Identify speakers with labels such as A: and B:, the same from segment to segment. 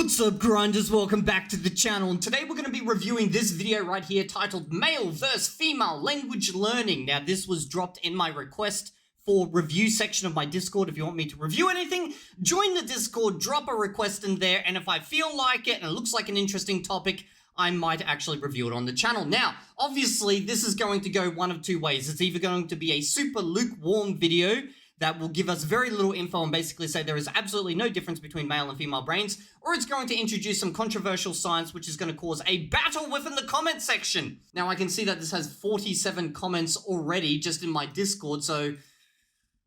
A: What's up, grinders? Welcome back to the channel, and today we're going to be reviewing this video right here titled Male vs. Female Language Learning. Now, this was dropped in my request for review section of my Discord. If you want me to review anything, join the Discord, drop a request in there, and if I feel like it and it looks like an interesting topic, I might actually review it on the channel. Now, obviously, this is going to go one of two ways. It's either going to be a super lukewarm video that will give us very little info and basically say there is absolutely no difference between male and female brains, or it's going to introduce some controversial science which is going to cause a battle within the comment section. Now, I can see that this has 47 comments already just in my Discord, so,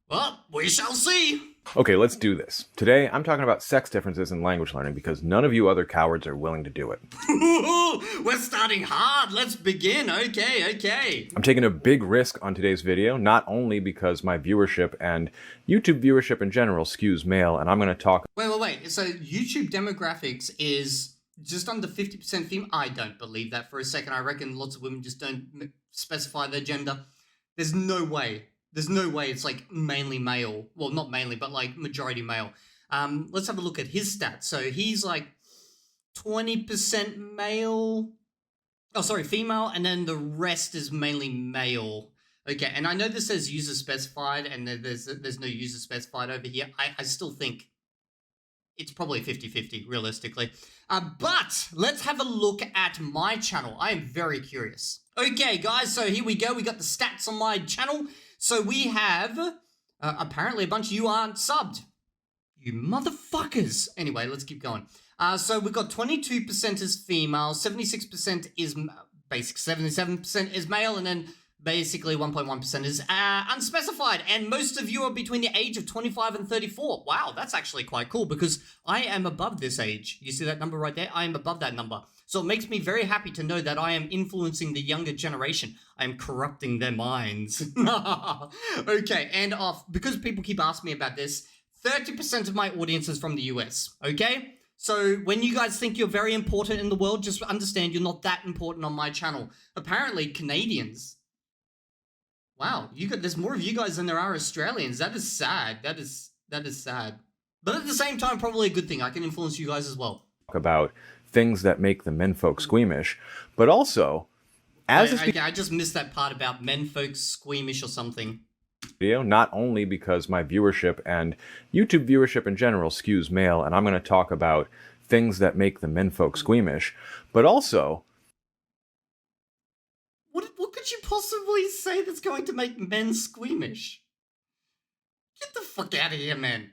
A: well, we shall see.
B: Okay, let's do this. Today, I'm talking about sex differences in language learning because none of you other cowards are willing to do it.
A: We're starting hard. Let's begin. Okay.
B: I'm taking a big risk on today's video, not only because my viewership and YouTube viewership in general skews male, and I'm going to talk...
A: Wait. So YouTube demographics is just under 50% female? I don't believe that for a second. I reckon lots of women just don't specify their gender. There's no way. There's no way it's like mainly male. Well, not mainly, but like majority male. Let's have a look at his stats. So he's like 20% male. Oh, sorry, female. And then the rest is mainly male. Okay, and I know this says user specified and there's no user specified over here. I still think it's probably 50-50 realistically. But let's have a look at my channel. I am very curious. Okay, guys, so here we go. We got the stats on my channel. So we have, apparently a bunch of you aren't subbed. You motherfuckers. Anyway, let's keep going. So we've got 22% is female, 76% is basic, 77% is male, and then basically 1.1% is unspecified. And most of you are between the age of 25 and 34. Wow, that's actually quite cool because I am above this age. You see that number right there? I am above that number. So it makes me very happy to know that I am influencing the younger generation. I am corrupting their minds. Okay, and because people keep asking me about this, 30% of my audience is from the US, okay? So when you guys think you're very important in the world, just understand you're not that important on my channel. Apparently, Canadians. Wow, there's more of you guys than there are Australians. That is sad. That is sad. But at the same time, probably a good thing. I can influence you guys as well.
B: About things that make the menfolk squeamish, but also,
A: I just missed that part about menfolk squeamish or something.
B: Video, not only because my viewership and YouTube viewership in general skews male, and I'm going to talk about things that make the menfolk squeamish, but also...
A: What could you possibly say that's going to make men squeamish? Get the fuck out of here, man.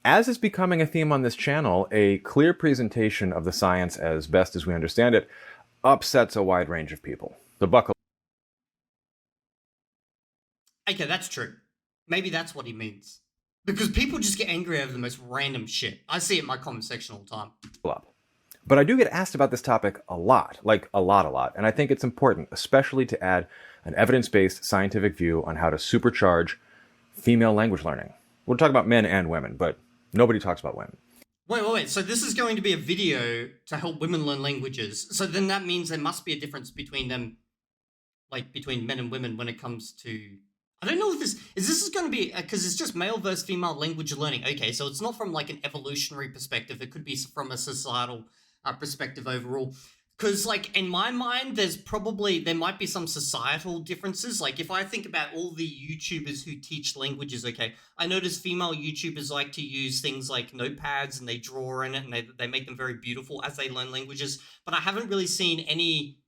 B: As is becoming a theme on this channel, a clear presentation of the science as best as we understand it upsets a wide range of people. The buckle.
A: Okay, that's true. Maybe that's what he means. Because people just get angry over the most random shit. I see it in my comment section all the time.
B: But I do get asked about this topic a lot, like a lot, and I think it's important, especially to add an evidence-based scientific view on how to supercharge female language learning. We'll talk about men and women, but nobody talks about women.
A: Wait. So this is going to be a video to help women learn languages. So then that means there must be a difference between them, like between men and women when it comes to... I don't know if this is going to be, because it's just male versus female language learning. Okay, so it's not from like an evolutionary perspective. It could be from a societal perspective overall. Because, like, in my mind, there might be some societal differences. Like, if I think about all the YouTubers who teach languages, okay, I notice female YouTubers like to use things like notepads and they draw in it and they make them very beautiful as they learn languages. But I haven't really seen any...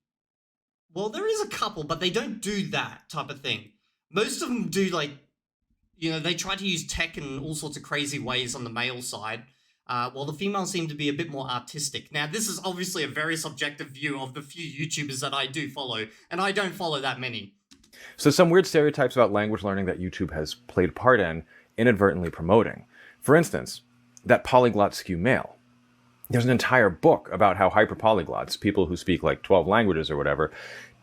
A: Well, there is a couple, but they don't do that type of thing. Most of them do, like, you know, they try to use tech in all sorts of crazy ways on the male side. While the females seem to be a bit more artistic. Now, this is obviously a very subjective view of the few YouTubers that I do follow, and I don't follow that many.
B: So some weird stereotypes about language learning that YouTube has played part in, inadvertently promoting. For instance, that polyglots skew male. There's an entire book about how hyperpolyglots, people who speak like 12 languages or whatever,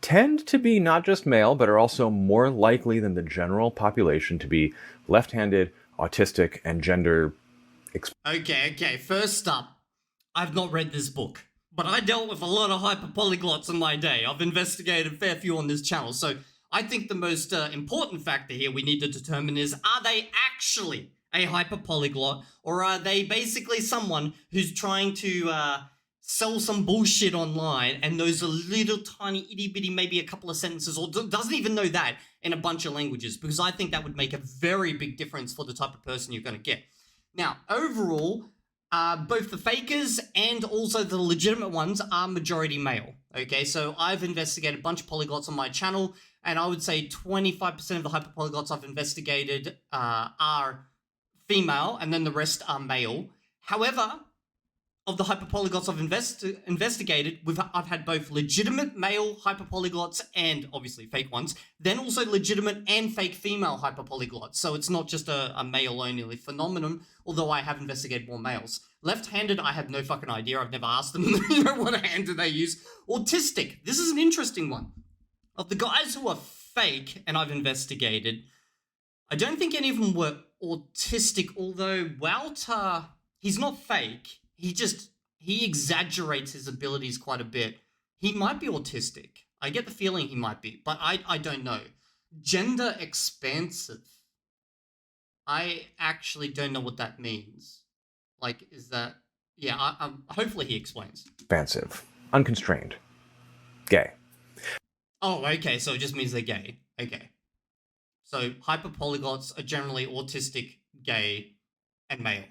B: tend to be not just male, but are also more likely than the general population to be left-handed, autistic, and gender...
A: Okay. First up, I've not read this book, but I dealt with a lot of hyperpolyglots in my day. I've investigated a fair few on this channel, so I think the most important factor here we need to determine is, are they a hyperpolyglot, or are they basically someone who's trying to sell some bullshit online and knows a little tiny itty bitty, maybe a couple of sentences, or doesn't even know that in a bunch of languages? Because I think that would make a very big difference for the type of person you're going to get. Now, overall, both the fakers and also the legitimate ones are majority male. Okay, so I've investigated a bunch of polyglots on my channel, and I would say 25% of the hyperpolyglots I've investigated are female, and then the rest are male. However, of the hyperpolyglots I've investigated, I've had both legitimate male hyperpolyglots and obviously fake ones, then also legitimate and fake female hyperpolyglots. So it's not just a male-only phenomenon, although I have investigated more males. Left-handed, I have no fucking idea. I've never asked them, what hand do they use. Autistic, this is an interesting one. Of the guys who are fake, and I've investigated, I don't think any of them were autistic, although Walter, he's not fake. He exaggerates his abilities quite a bit. He might be autistic. I get the feeling he might be, but I don't know. Gender expansive. I actually don't know what that means. Like, is that... Yeah, hopefully he explains.
B: Expansive. Unconstrained. Gay.
A: Oh, okay, so it just means they're gay. Okay. So hyperpolyglots are generally autistic, gay, and male.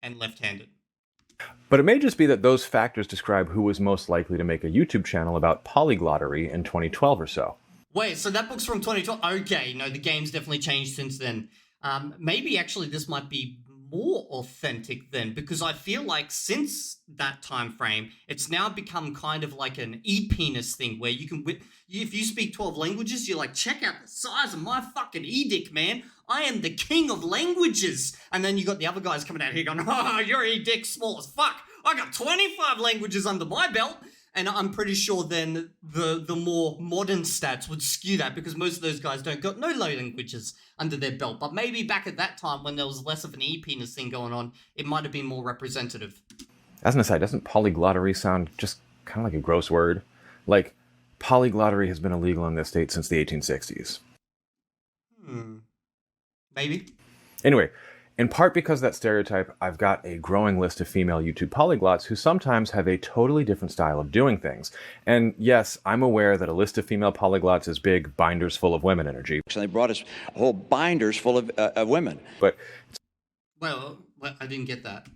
A: And left-handed.
B: But it may just be that those factors describe who was most likely to make a YouTube channel about polyglottery in 2012 or so.
A: Wait, so that book's from 2012? Okay, no, the game's definitely changed since then. Maybe actually this might be more authentic then, because I feel like since that time frame, it's now become kind of like an e-penis thing where you can, if you speak 12 languages, you're like, check out the size of my fucking e-dick, man. I am the king of languages. And then you got the other guys coming out here going, oh, your e-dick's small as fuck. I got 25 languages under my belt. And I'm pretty sure then the more modern stats would skew that, because most of those guys don't got no languages under their belt. But maybe back at that time when there was less of an e-penis thing going on, it might have been more representative.
B: As an aside, doesn't polyglottery sound just kind of like a gross word? Like, polyglottery has been illegal in this state since the 1860s.
A: Maybe.
B: Anyway, in part because of that stereotype, I've got a growing list of female YouTube polyglots who sometimes have a totally different style of doing things. And yes, I'm aware that a list of female polyglots is big binders full of women energy.
C: So they brought us whole binders full of women.
B: But
A: well, I didn't get that.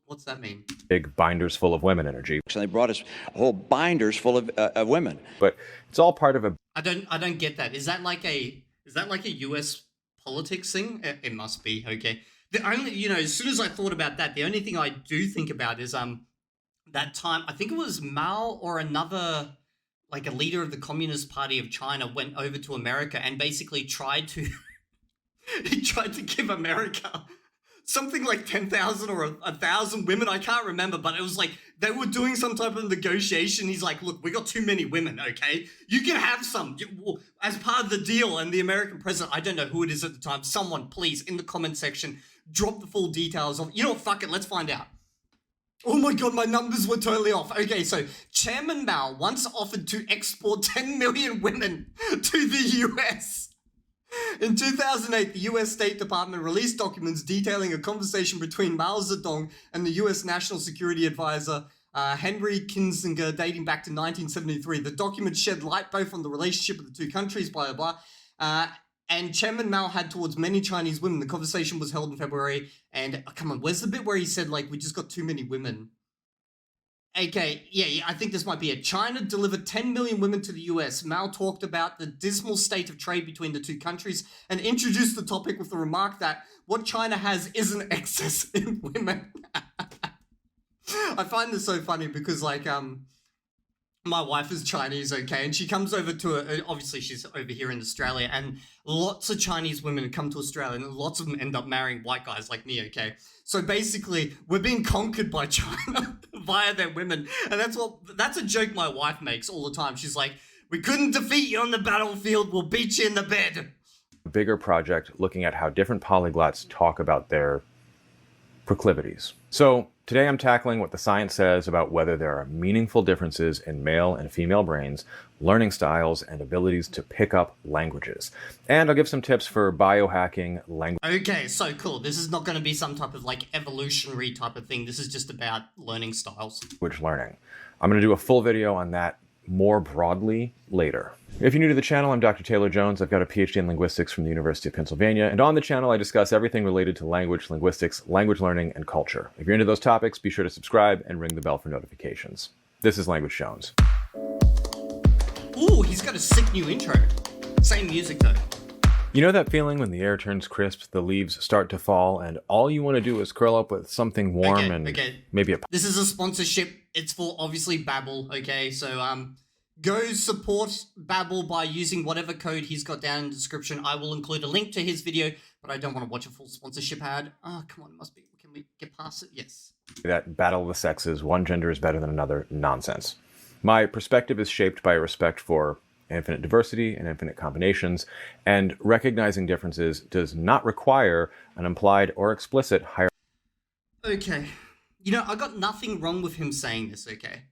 A: What's that mean?
B: Big binders full of women energy.
C: So they brought us whole binders full of women.
B: But it's all part of a...
A: I don't get that. Is that like a US politics thing? It must be. Okay. The only, as soon as I thought about that, the only thing I do think about is that time, I think it was Mao or another, like a leader of the Communist Party of China, went over to America and basically tried to he tried to give America something like 10,000 or 1,000 women. I can't remember, but it was like they were doing some type of negotiation. He's like, look, we got too many women, okay? You can have some as part of the deal. And the American president, I don't know who it is at the time, someone please in the comment section, drop the full details of, fuck it, let's find out. Oh my God, my numbers were totally off. Okay, so Chairman Mao once offered to export 10 million women to the US. In 2008, the US State Department released documents detailing a conversation between Mao Zedong and the US National Security Advisor, Henry Kissinger, dating back to 1973. The document shed light both on the relationship of the two countries, blah, blah, blah. And Chairman Mao had towards many Chinese women. The conversation was held in February. And come on, where's the bit where he said, like, we just got too many women? Okay, yeah, I think this might be it. China delivered 10 million women to the US. Mao talked about the dismal state of trade between the two countries and introduced the topic with the remark that what China has is an excess in women. I find this so funny because, like, my wife is Chinese, okay, and she comes over to, obviously she's over here in Australia, and lots of Chinese women come to Australia, and lots of them end up marrying white guys like me, okay? So basically, we're being conquered by China via their women, and that's a joke my wife makes all the time. She's like, we couldn't defeat you on the battlefield, we'll beat you in the bed.
B: A bigger project looking at how different polyglots talk about their proclivities. So, Today I'm tackling what the science says about whether there are meaningful differences in male and female brains, learning styles, and abilities to pick up languages. And I'll give some tips for biohacking language
A: Okay, so cool. This is not going to be some type of like evolutionary type of thing. This is just about learning styles.
B: learning. I'm going to do a full video on that more broadly later. If you're new to the channel, I'm Dr. Taylor Jones. I've got a PhD in linguistics from the University of Pennsylvania, and on the channel I discuss everything related to language, linguistics, language learning, and culture. If you're into those topics, be sure to subscribe and ring the bell for notifications. This is Language Jones.
A: Ooh, he's got a sick new intro. Same music though.
B: You know that feeling when the air turns crisp, the leaves start to fall, and all you want to do is curl up with something warm maybe a...
A: This is a sponsorship. It's for obviously Babbel, okay? So go support Babbel by using whatever code he's got down in the description. I will include a link to his video, but I don't want to watch a full sponsorship ad. Oh, come on, it must be. Can we get past it? Yes.
B: That battle of the sexes, one gender is better than another nonsense. My perspective is shaped by a respect for infinite diversity and infinite combinations, and recognizing differences does not require an implied or explicit hierarchy.
A: Okay. You know, I got nothing wrong with him saying this, okay?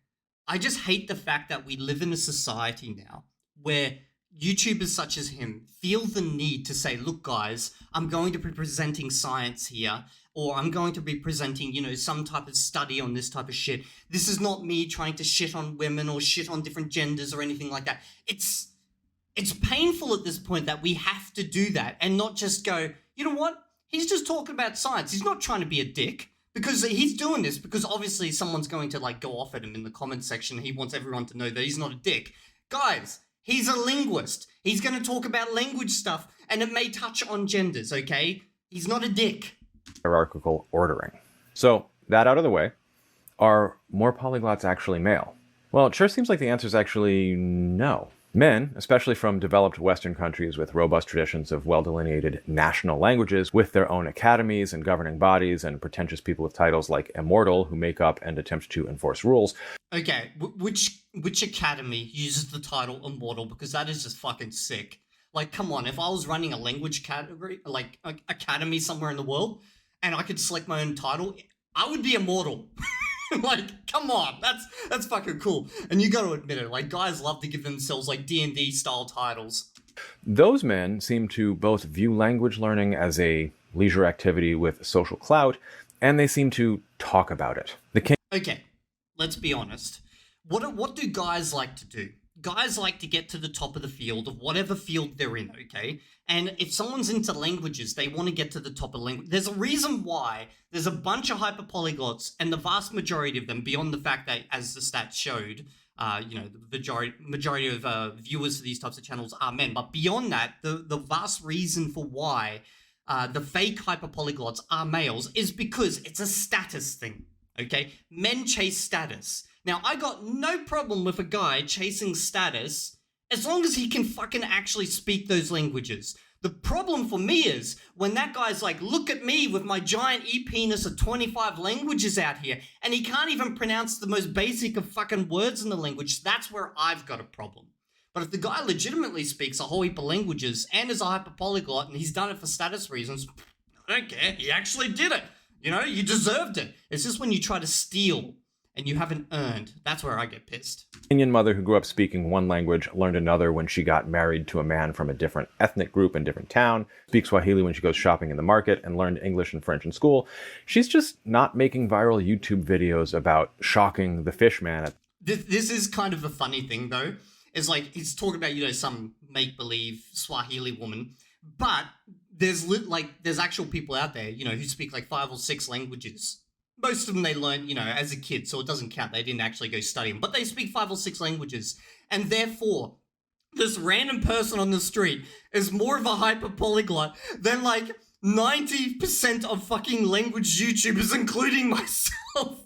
A: I just hate the fact that we live in a society now where YouTubers such as him feel the need to say, look guys, I'm going to be presenting science here, or I'm going to be presenting, you know, some type of study on this type of shit. This is not me trying to shit on women or shit on different genders or anything like that. It's painful at this point that we have to do that and not just go, you know what? He's just talking about science. He's not trying to be a dick. Because he's doing this because obviously someone's going to like go off at him in the comment section. He wants everyone to know that he's not a dick. Guys, he's a linguist. He's going to talk about language stuff and it may touch on genders, okay? He's not a dick.
B: Hierarchical ordering. So, that out of the way, are more polyglots actually male? Well, it sure seems like the answer is actually no. Men, especially from developed Western countries with robust traditions of well-delineated national languages, with their own academies and governing bodies and pretentious people with titles like immortal who make up and attempt to enforce rules.
A: Okay, which academy uses the title immortal? Because that is just fucking sick. Like, come on, if I was running a language category, like academy somewhere in the world, and I could select my own title, I would be immortal. Like, come on, that's fucking cool. And you gotta admit it, like, guys love to give themselves, like, D&D style titles.
B: Those men seem to both view language learning as a leisure activity with social clout, and they seem to talk about it.
A: Okay, let's be honest. What do guys like to do? Guys like to get to the top of the field of whatever field they're in, okay? And if someone's into languages, they want to get to the top of language. There's a reason why there's a bunch of hyperpolyglots, and the vast majority of them, beyond the fact that, as the stats showed, you know, the majority of viewers for these types of channels are men. But beyond that, the vast reason for why the fake hyperpolyglots are males is because it's a status thing, okay? Men chase status. Now, I got no problem with a guy chasing status as long as he can fucking actually speak those languages. The problem for me is when that guy's like, look at me with my giant e-penis of 25 languages out here, and he can't even pronounce the most basic of fucking words in the language. That's where I've got a problem. But if the guy legitimately speaks a whole heap of languages and is a hyperpolyglot and he's done it for status reasons, I don't care. He actually did it. You know, you deserved it. It's just when you try to steal and you haven't earned, that's where I get pissed.
B: Indian mother who grew up speaking one language learned another when she got married to a man from a different ethnic group in a different town, speaks Swahili when she goes shopping in the market, and learned English and French in school. She's just not making viral YouTube videos about shocking the fish man.
A: This is kind of a funny thing, though. It's like, he's talking about, you know, some make-believe Swahili woman, but there's actual people out there, you know, who speak like 5 or 6 languages. Most of them they learn, you know, as a kid, so it doesn't count. They didn't actually go study them. But they speak 5 or 6 languages. And therefore, this random person on the street is more of a hyper-polyglot than, like, 90% of fucking language YouTubers, including myself.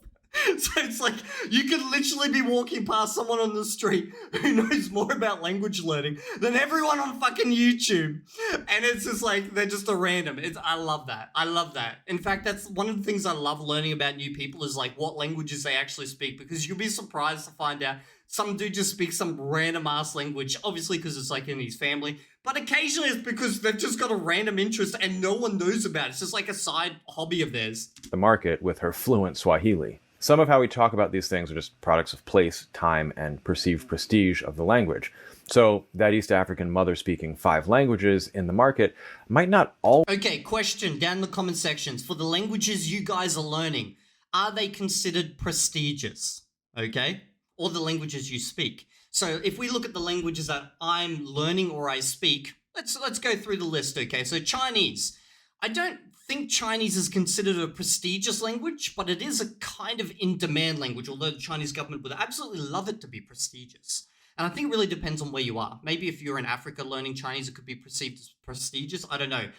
A: So it's like, You could literally be walking past someone on the street who knows more about language learning than everyone on fucking YouTube. And it's just like, they're just a random. I love that. I love that. In fact, that's one of the things I love learning about new people is like what languages they actually speak, because you'll be surprised to find out some dude just speaks some random ass language, obviously because it's like in his family, but occasionally it's because they've just got a random interest and no one knows about it. It's just like a side hobby of theirs.
B: The market with her fluent Swahili. Some of how we talk about these things are just products of place, time, and perceived prestige of the language. So that East African mother speaking 5 languages in the market might not all...
A: Okay, question down in the comment sections. For the languages you guys are learning, are they considered prestigious? Okay? Or the languages you speak. So if we look at the languages that I'm learning or I speak, let's go through the list, okay? So Chinese. I don't think Chinese is considered a prestigious language, but it is a kind of in-demand language, although the Chinese government would absolutely love it to be prestigious. And I think it really depends on where you are. Maybe if you're in Africa learning Chinese, it could be perceived as prestigious. I don't know.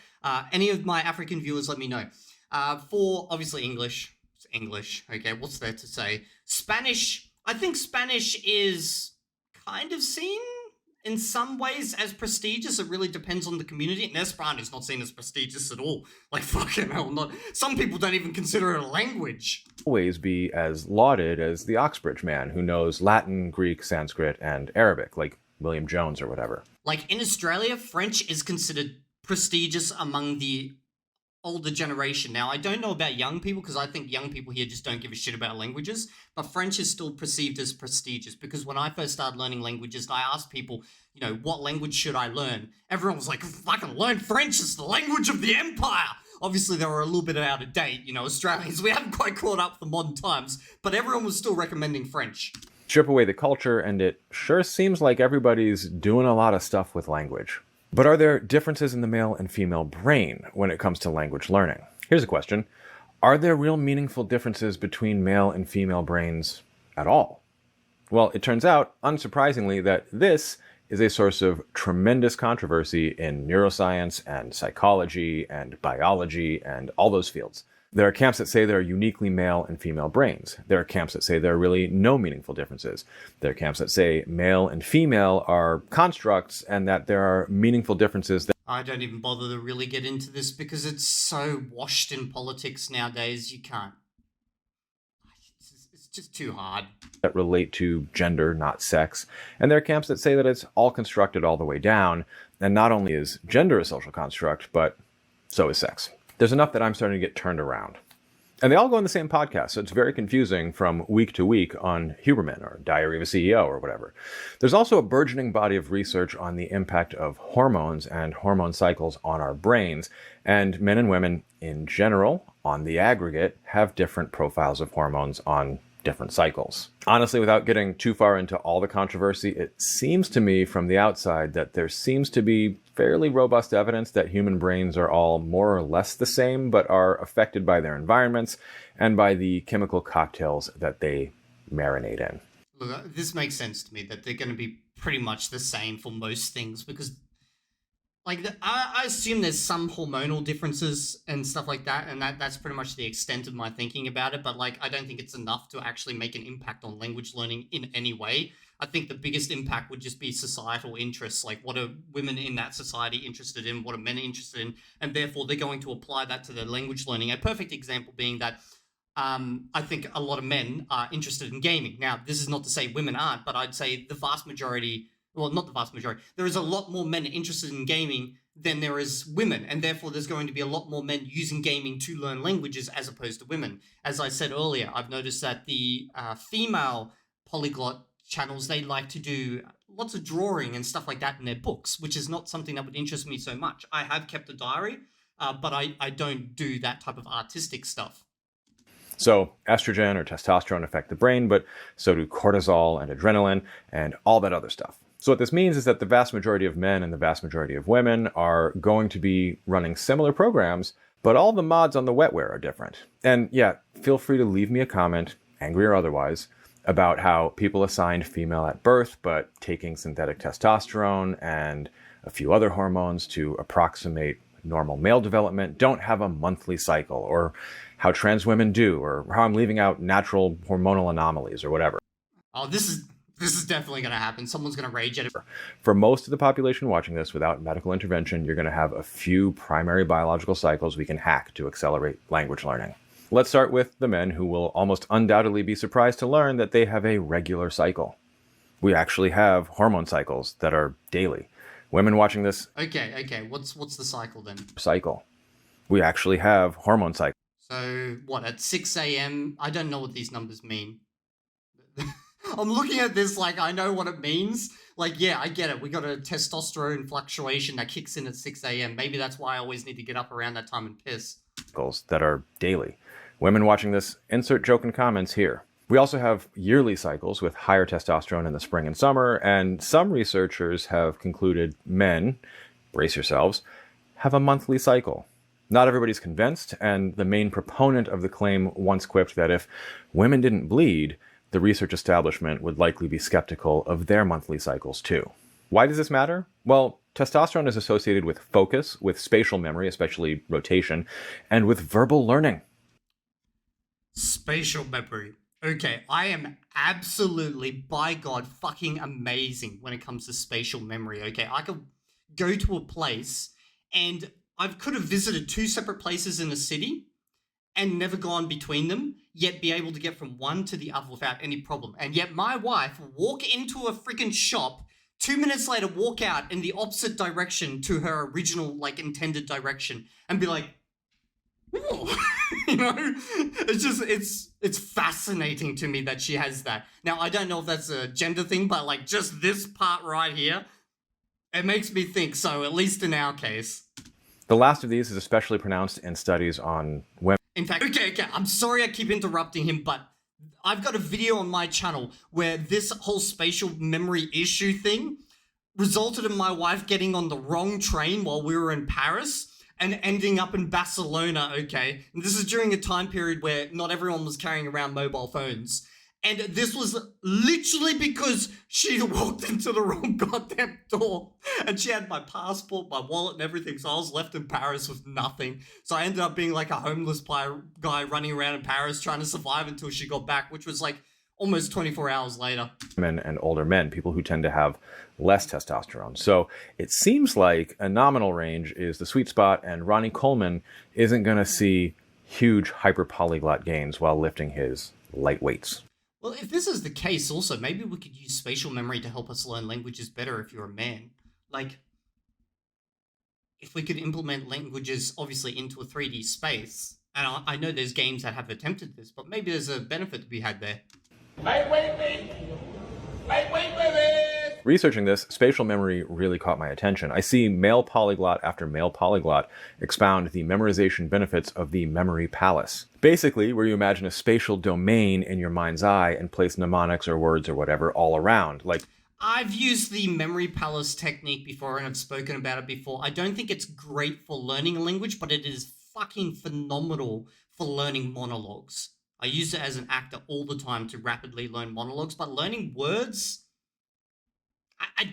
A: Any of my African viewers, let me know. For, obviously, English. It's English, okay? What's there to say? Spanish... I think Spanish is kind of seen in some ways as prestigious. It really depends on the community. And Esperanto is not seen as prestigious at all. Like, fucking hell, not. Some people don't even consider it a language.
B: Always be as lauded as the Oxbridge man who knows Latin, Greek, Sanskrit, and Arabic, like William Jones or whatever.
A: Like, in Australia, French is considered prestigious among the older generation. Now, I don't know about young people because I think young people here just don't give a shit about languages, but French is still perceived as prestigious because when I first started learning languages, I asked people, you know, what language should I learn? Everyone was like, fucking learn French, it's the language of the empire. Obviously, they were a little bit out of date, you know, Australians, we haven't quite caught up with the modern times, but everyone was still recommending French.
B: Strip away the culture and it sure seems like everybody's doing a lot of stuff with language. But are there differences in the male and female brain when it comes to language learning? Here's a question. Are there real meaningful differences between male and female brains at all? Well, it turns out, unsurprisingly, that this is a source of tremendous controversy in neuroscience and psychology and biology and all those fields. There are camps that say there are uniquely male and female brains. There are camps that say there are really no meaningful differences. There are camps that say male and female are constructs and that there are meaningful differences.
A: I don't even bother to really get into this because it's so washed in politics nowadays, you can't. It's just too hard.
B: That relate to gender, not sex. And there are camps that say that it's all constructed all the way down. And not only is gender a social construct, but so is sex. There's enough that I'm starting to get turned around. And they all go in the same podcast, so it's very confusing from week to week on Huberman or Diary of a CEO or whatever. There's also a burgeoning body of research on the impact of hormones and hormone cycles on our brains, and men and women in general, on the aggregate, have different profiles of hormones on different cycles. Honestly, without getting too far into all the controversy, it seems to me from the outside that there seems to be fairly robust evidence that human brains are all more or less the same, but are affected by their environments and by the chemical cocktails that they marinate in.
A: Look, this makes sense to me that they're going to be pretty much the same for most things because like I assume there's some hormonal differences and stuff like that, and that's pretty much the extent of my thinking about it, but like I don't think it's enough to actually make an impact on language learning in any way. I think the biggest impact would just be societal interests, like what are women in that society interested in, what are men interested in, and therefore they're going to apply that to their language learning. A perfect example being that I think a lot of men are interested in gaming. Now, this is not to say women aren't, but I'd say the vast majority... Well, not the vast majority. There is a lot more men interested in gaming than there is women, and therefore there's going to be a lot more men using gaming to learn languages as opposed to women. As I said earlier, I've noticed that the female polyglot channels, they like to do lots of drawing and stuff like that in their books, which is not something that would interest me so much. I have kept a diary, but I don't do that type of artistic stuff.
B: So estrogen or testosterone affect the brain, but so do cortisol and adrenaline and all that other stuff. So what this means is that the vast majority of men and the vast majority of women are going to be running similar programs, but all the mods on the wetware are different. And yeah, feel free to leave me a comment, angry or otherwise, about how people assigned female at birth, but taking synthetic testosterone and a few other hormones to approximate normal male development don't have a monthly cycle, or how trans women do, or how I'm leaving out natural hormonal anomalies or whatever.
A: Oh, this is definitely going to happen. Someone's going to rage at it.
B: For most of the population watching this without medical intervention, you're going to have a few primary biological cycles we can hack to accelerate language learning. Let's start with the men, who will almost undoubtedly be surprised to learn that they have a regular cycle. We actually have hormone cycles that are daily. Women watching this...
A: Okay. What's the cycle then?
B: Cycle. We actually have hormone cycles.
A: So, what, at 6 a.m.? I don't know what these numbers mean. I'm looking at this like I know what it means. Like, yeah, I get it. We got a testosterone fluctuation that kicks in at 6 a.m. Maybe that's why I always need to get up around that time and piss.
B: That are daily. Women watching this, insert joke in comments here. We also have yearly cycles with higher testosterone in the spring and summer, and some researchers have concluded men, brace yourselves, have a monthly cycle. Not everybody's convinced, and the main proponent of the claim once quipped that if women didn't bleed, the research establishment would likely be skeptical of their monthly cycles too. Why does this matter? Well, testosterone is associated with focus, with spatial memory, especially rotation, and with verbal learning.
A: Spatial memory. Okay, I am absolutely, by God, fucking amazing when it comes to spatial memory, okay? I could go to a place, and I could have visited 2 separate places in a city, and never gone between them, yet be able to get from one to the other without any problem. And yet my wife will walk into a freaking shop, 2 minutes later walk out in the opposite direction to her original, intended direction, and be like, oh, it's fascinating to me that she has that. Now, I don't know if that's a gender thing, but just this part right here, it makes me think so, at least in our case.
B: The last of these is especially pronounced in studies on women.
A: In fact, okay, I'm sorry I keep interrupting him, but I've got a video on my channel where this whole spatial memory issue thing resulted in my wife getting on the wrong train while we were in Paris and ending up in Barcelona, okay? And this is during a time period where not everyone was carrying around mobile phones. And this was literally because she walked into the wrong goddamn door. And she had my passport, my wallet, and everything. So I was left in Paris with nothing. So I ended up being like a homeless guy running around in Paris trying to survive until she got back, which was almost 24 hours later.
B: Men and older men, people who tend to have less testosterone. So it seems like a nominal range is the sweet spot, and Ronnie Coleman isn't going to see huge hyperpolyglot gains while lifting his light weights.
A: Well, if this is the case also, maybe we could use spatial memory to help us learn languages better if you're a man. If we could implement languages, obviously, into a 3D space, and I know there's games that have attempted this, but maybe there's a benefit to be had there.
D: Wait, baby!
B: Researching this, spatial memory really caught my attention. I see male polyglot after male polyglot expound the memorization benefits of the memory palace. Basically, where you imagine a spatial domain in your mind's eye and place mnemonics or words or whatever all around.
A: I've used the memory palace technique before and I've spoken about it before. I don't think it's great for learning a language, but it is fucking phenomenal for learning monologues. I use it as an actor all the time to rapidly learn monologues, but learning words, I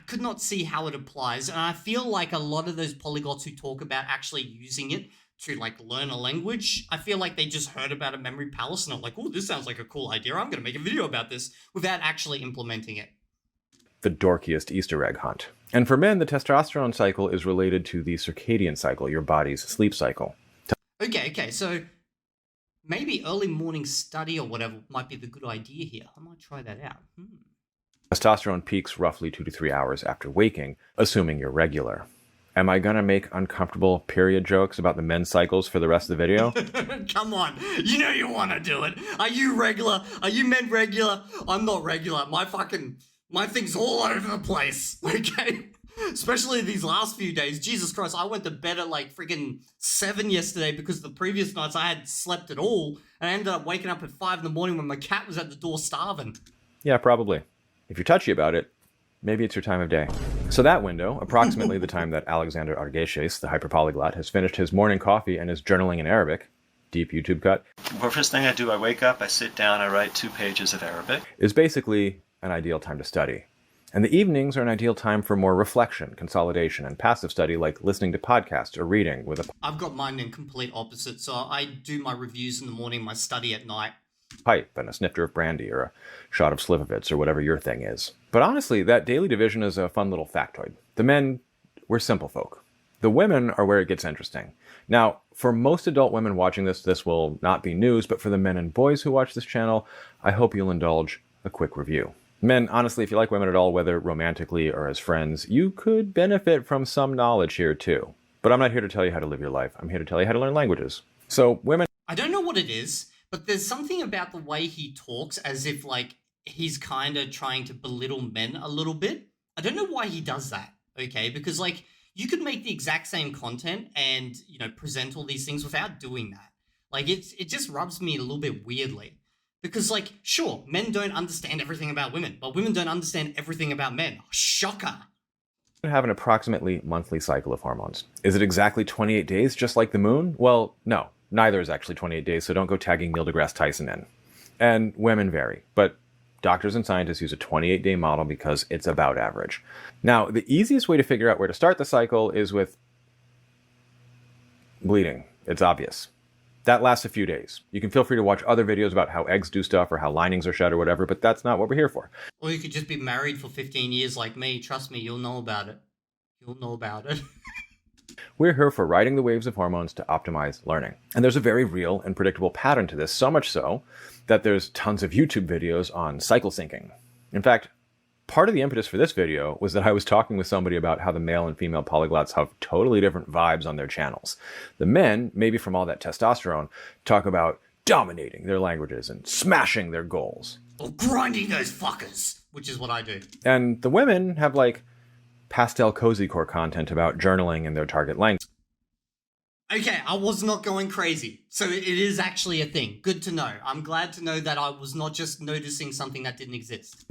A: could not see how it applies. And I feel like a lot of those polyglots who talk about actually using it to learn a language, I feel like they just heard about a memory palace and are like, oh, this sounds like a cool idea. I'm going to make a video about this without actually implementing it.
B: The dorkiest Easter egg hunt. And for men, the testosterone cycle is related to the circadian cycle, your body's sleep cycle.
A: Okay, so maybe early morning study or whatever might be the good idea here. I might try that out.
B: Testosterone peaks roughly 2 to 3 hours after waking, assuming you're regular. Am I gonna make uncomfortable period jokes about the men's cycles for the rest of the video?
A: Come on, you know you want to do it. Are you regular? Are you men regular? I'm not regular. My thing's all over the place, okay? Especially these last few days. Jesus Christ, I went to bed at freaking 7 yesterday because the previous nights I hadn't slept at all, and I ended up waking up at 5 in the morning when my cat was at the door starving.
B: Yeah, probably. If you're touchy about it, maybe it's your time of day. So that window, approximately the time that Alexander Argeshes, the hyperpolyglot, has finished his morning coffee and is journaling in Arabic, deep YouTube cut,
E: Well, first thing I do, I wake up, I sit down, I write 2 pages of Arabic.
B: is basically an ideal time to study. And the evenings are an ideal time for more reflection, consolidation, and passive study like listening to podcasts or reading with a
A: I've got mine in complete opposite. So I do my reviews in the morning, my study at night.
B: pipe and a snifter of brandy or a shot of Slivovitz or whatever your thing is. But honestly, that daily division is a fun little factoid. The men, we're simple folk. The women are where it gets interesting. Now, for most adult women watching this will not be news, but for the men and boys who watch this channel, I hope you'll indulge a quick review. Men, honestly, if you like women at all, whether romantically or as friends, you could benefit from some knowledge here too. But I'm not here to tell you how to live your life. I'm here to tell you how to learn languages. So, women...
A: I don't know what it is, but there's something about the way he talks as if, like, he's kind of trying to belittle men a little bit. I don't know why he does that, okay? Because, like, you could make the exact same content and, you know, present all these things without doing that. Like, it just rubs me a little bit weirdly. Because, like, sure, men don't understand everything about women, but women don't understand everything about men. Shocker.
B: have an approximately monthly cycle of hormones. Is it exactly 28 days, just like the moon? Well, no. Neither is actually 28 days, so don't go tagging Neil deGrasse Tyson in. And women vary, but doctors and scientists use a 28-day model because it's about average. Now, the easiest way to figure out where to start the cycle is with bleeding. It's obvious. That lasts a few days. You can feel free to watch other videos about how eggs do stuff or how linings are shed or whatever, but that's not what we're here for.
A: Or you could just be married for 15 years like me. Trust me, you'll know about it. You'll know about it.
B: We're here for riding the waves of hormones to optimize learning. And there's a very real and predictable pattern to this, so much so that there's tons of YouTube videos on cycle syncing. In fact, part of the impetus for this video was that I was talking with somebody about how the male and female polyglots have totally different vibes on their channels. The men, maybe from all that testosterone, talk about dominating their languages and smashing their goals.
A: Or grinding those fuckers, which is what I do.
B: And the women have like pastel cozy core content about journaling in their target language.
A: Okay, I was not going crazy. So it is actually a thing. Good to know. I'm glad to know that I was not just noticing something that didn't exist.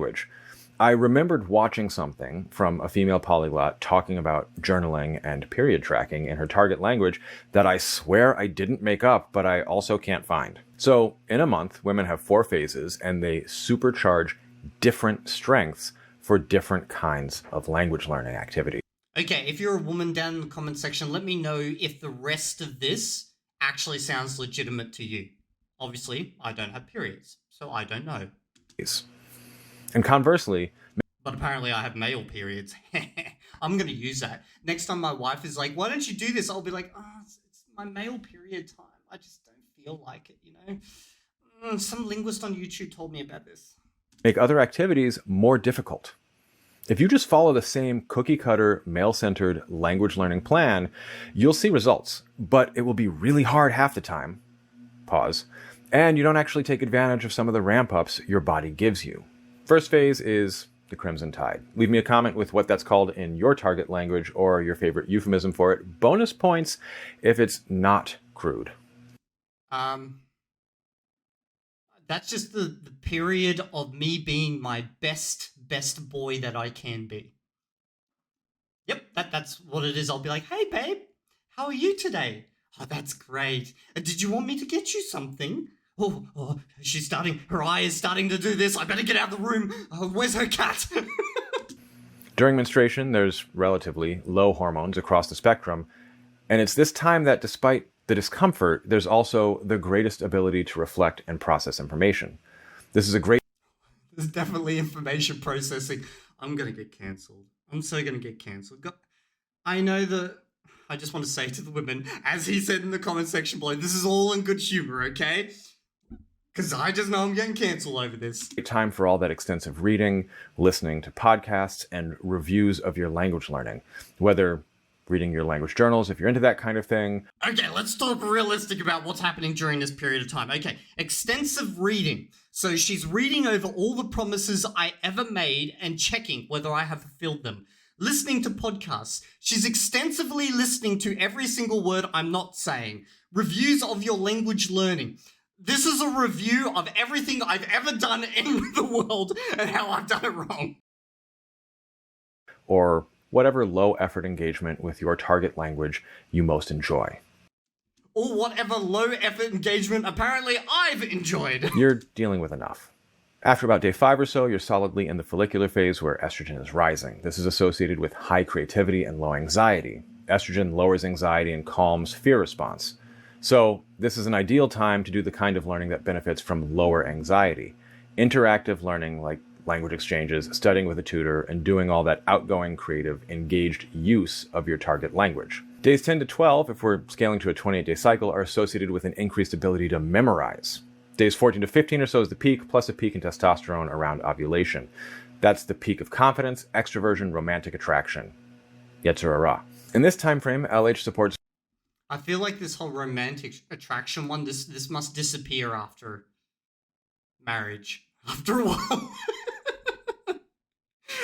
B: I remembered watching something from a female polyglot talking about journaling and period tracking in her target language that I swear I didn't make up, but I also can't find. So in a month, women have 4 phases and they supercharge different strengths for different kinds of language learning activity.
A: Okay, if you're a woman down in the comment section, let me know if the rest of this actually sounds legitimate to you. Obviously, I don't have periods, so I don't know.
B: And conversely,
A: but apparently I have male periods. I'm going to use that. Next time my wife is like, why don't you do this? I'll be like, it's my male period time. I just don't feel like it, you know? Some linguist on YouTube told me about this.
B: Make other activities more difficult. If you just follow the same cookie-cutter, male-centered language learning plan, you'll see results, but it will be really hard half the time. Pause. And you don't actually take advantage of some of the ramp-ups your body gives you. First phase is the Crimson Tide. Leave me a comment with what that's called in your target language or your favorite euphemism for it. Bonus points if it's not crude.
A: That's just the period of me being my best boy that I can be. Yep, that's what it is. I'll be like, hey babe, how are you today? Oh, that's great. Did you want me to get you something? Oh, her eye is starting to do this. I better get out of the room. Where's her cat?
B: During menstruation, there's relatively low hormones across the spectrum. And it's this time that despite the discomfort, there's also the greatest ability to reflect and process information. This is a great...
A: There's definitely information processing. I'm going to get cancelled. I'm so going to get cancelled. I know that... I just want to say to the women, as he said in the comment section below, this is all in good humor, okay? Because I just know I'm getting cancelled over this.
B: Time for all that extensive reading, listening to podcasts, and reviews of your language learning. Whether reading your language journals, if you're into that kind of thing.
A: Okay, let's talk realistic about what's happening during this period of time. Okay, extensive reading. So she's reading over all the promises I ever made and checking whether I have fulfilled them. Listening to podcasts. She's extensively listening to every single word I'm not saying. Reviews of your language learning. This is a review of everything I've ever done in the world and how I've done it wrong.
B: Or whatever low-effort engagement with your target language you most enjoy.
A: Or whatever low-effort engagement apparently I've enjoyed.
B: You're dealing with enough. After about day 5 or so, you're solidly in the follicular phase where estrogen is rising. This is associated with high creativity and low anxiety. Estrogen lowers anxiety and calms fear response. So this is an ideal time to do the kind of learning that benefits from lower anxiety. Interactive learning like language exchanges, studying with a tutor, and doing all that outgoing, creative, engaged use of your target language. Days 10 to 12, if we're scaling to a 28-day cycle, are associated with an increased ability to memorize. Days 14 to 15 or so is the peak, plus a peak in testosterone around ovulation. That's the peak of confidence, extroversion, romantic attraction. Yetzirah. In this time frame, LH supports...
A: I feel like this whole romantic attraction one, this must disappear after marriage. After a while.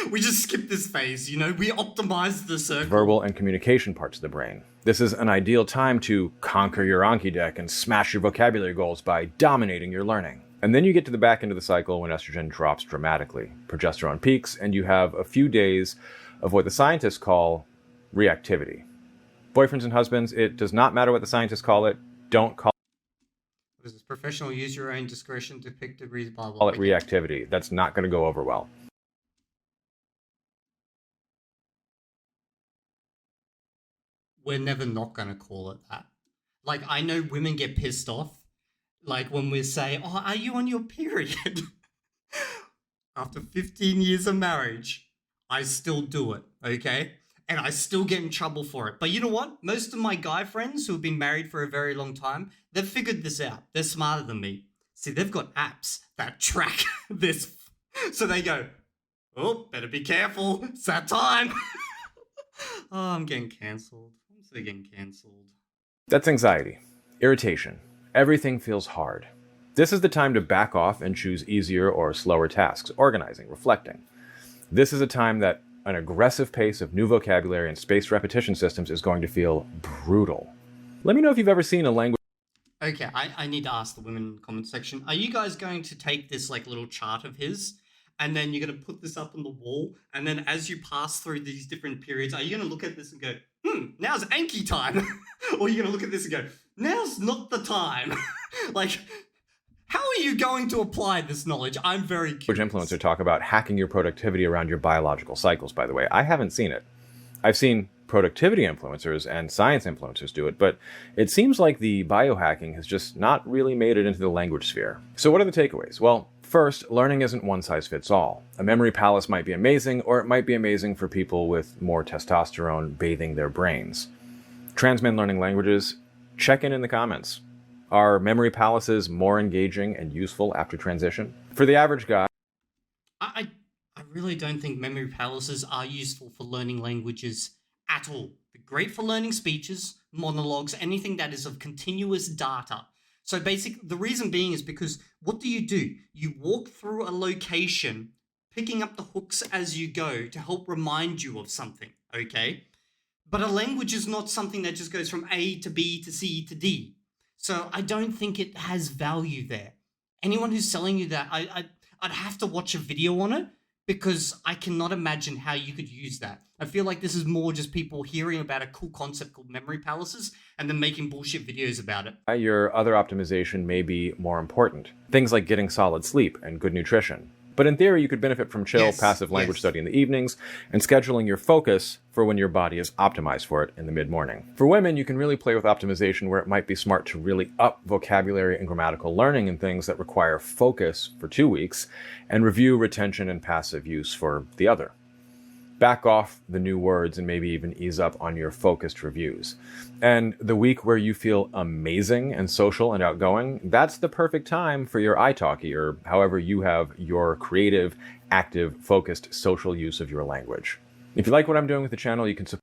A: We just skip this phase, you know? We optimize the circle.
B: Verbal and communication parts of the brain. This is an ideal time to conquer your Anki deck and smash your vocabulary goals by dominating your learning. And then you get to the back end of the cycle when estrogen drops dramatically. Progesterone peaks, and you have a few days of what the scientists call reactivity. Boyfriends and husbands, it does not matter what the scientists call it. Don't call
A: This is professional, use your own discretion to pick degrees, blah, blah,
B: call it reactivity. That's not going to go over well.
A: We're never not going to call it that. Like, I know women get pissed off, like, when we say, oh, are you on your period? After 15 years of marriage, I still do it, okay? And I still get in trouble for it. But you know what? Most of my guy friends who have been married for a very long time, they've figured this out. They're smarter than me. See, they've got apps that track this. So they go, oh, better be careful. It's that time. Oh, I'm getting cancelled. I'm so getting cancelled.
B: That's anxiety, irritation. Everything feels hard. This is the time to back off and choose easier or slower tasks, organizing, reflecting. This is a time that an aggressive pace of new vocabulary and spaced repetition systems is going to feel brutal. Let me know if you've ever seen a language...
A: Okay, I need to ask the women in the comment section. Are you guys going to take this like little chart of his and then you're going to put this up on the wall, and then as you pass through these different periods, are you going to look at this and go, now's Anki time? Or are you going to look at this and go, now's not the time? Like, how are you going to apply this knowledge? I'm very curious.
B: Influencer talk about hacking your productivity around your biological cycles, by the way. I haven't seen it. I've seen productivity influencers and science influencers do it, but it seems like the biohacking has just not really made it into the language sphere. So what are the takeaways? Well, first, learning isn't one size fits all. A memory palace might be amazing, or it might be amazing for people with more testosterone bathing their brains. Trans men learning languages, check in the comments. Are memory palaces more engaging and useful after transition? For the average guy,
A: I really don't think memory palaces are useful for learning languages at all. They're great for learning speeches, monologues, anything that is of continuous data. So the reason being is because what do? You walk through a location, picking up the hooks as you go to help remind you of something, okay? But a language is not something that just goes from A to B to C to D. So I don't think it has value there. Anyone who's selling you that, I'd have to watch a video on it, because I cannot imagine how you could use that. I feel like this is more just people hearing about a cool concept called memory palaces and then making bullshit videos about it.
B: Your other optimization may be more important. Things like getting solid sleep and good nutrition. But in theory, you could benefit from chill, passive language study in the evenings and scheduling your focus for when your body is optimized for it in the mid-morning. For women, you can really play with optimization where it might be smart to really up vocabulary and grammatical learning in things that require focus for 2 weeks and review, retention, and passive use for the other. Back off the new words and maybe even ease up on your focused reviews. And the week where you feel amazing and social and outgoing, that's the perfect time for your italki, or however you have your creative, active, focused social use of your language. If you like what I'm doing with the channel, you can support.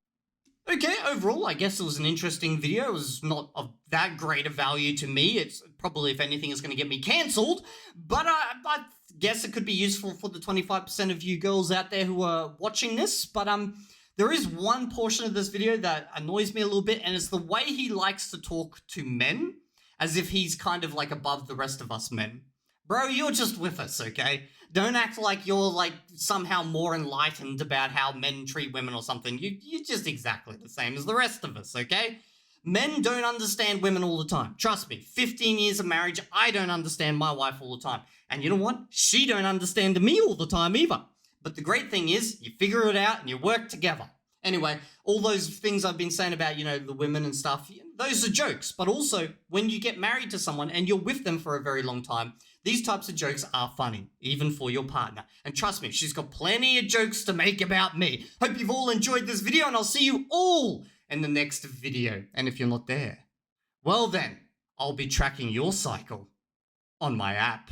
A: Okay, overall, I guess it was an interesting video. It was not of that great a value to me. It's probably, if anything, is going to get me cancelled. But I guess it could be useful for the 25% of you girls out there who are watching this. But there is one portion of this video that annoys me a little bit, and it's the way he likes to talk to men, as if he's kind of like above the rest of us men. Bro, you're just with us, okay? Don't act like you're like somehow more enlightened about how men treat women or something. You're just exactly the same as the rest of us, okay? Men don't understand women all the time. Trust me, 15 years of marriage, I don't understand my wife all the time. And you know what? She don't understand me all the time either. But the great thing is, you figure it out and you work together. Anyway, all those things I've been saying about, the women and stuff, those are jokes. But also, when you get married to someone and you're with them for a very long time, these types of jokes are funny, even for your partner. And trust me, she's got plenty of jokes to make about me. Hope you've all enjoyed this video, and I'll see you all in the next video. And if you're not there, well then, I'll be tracking your cycle on my app.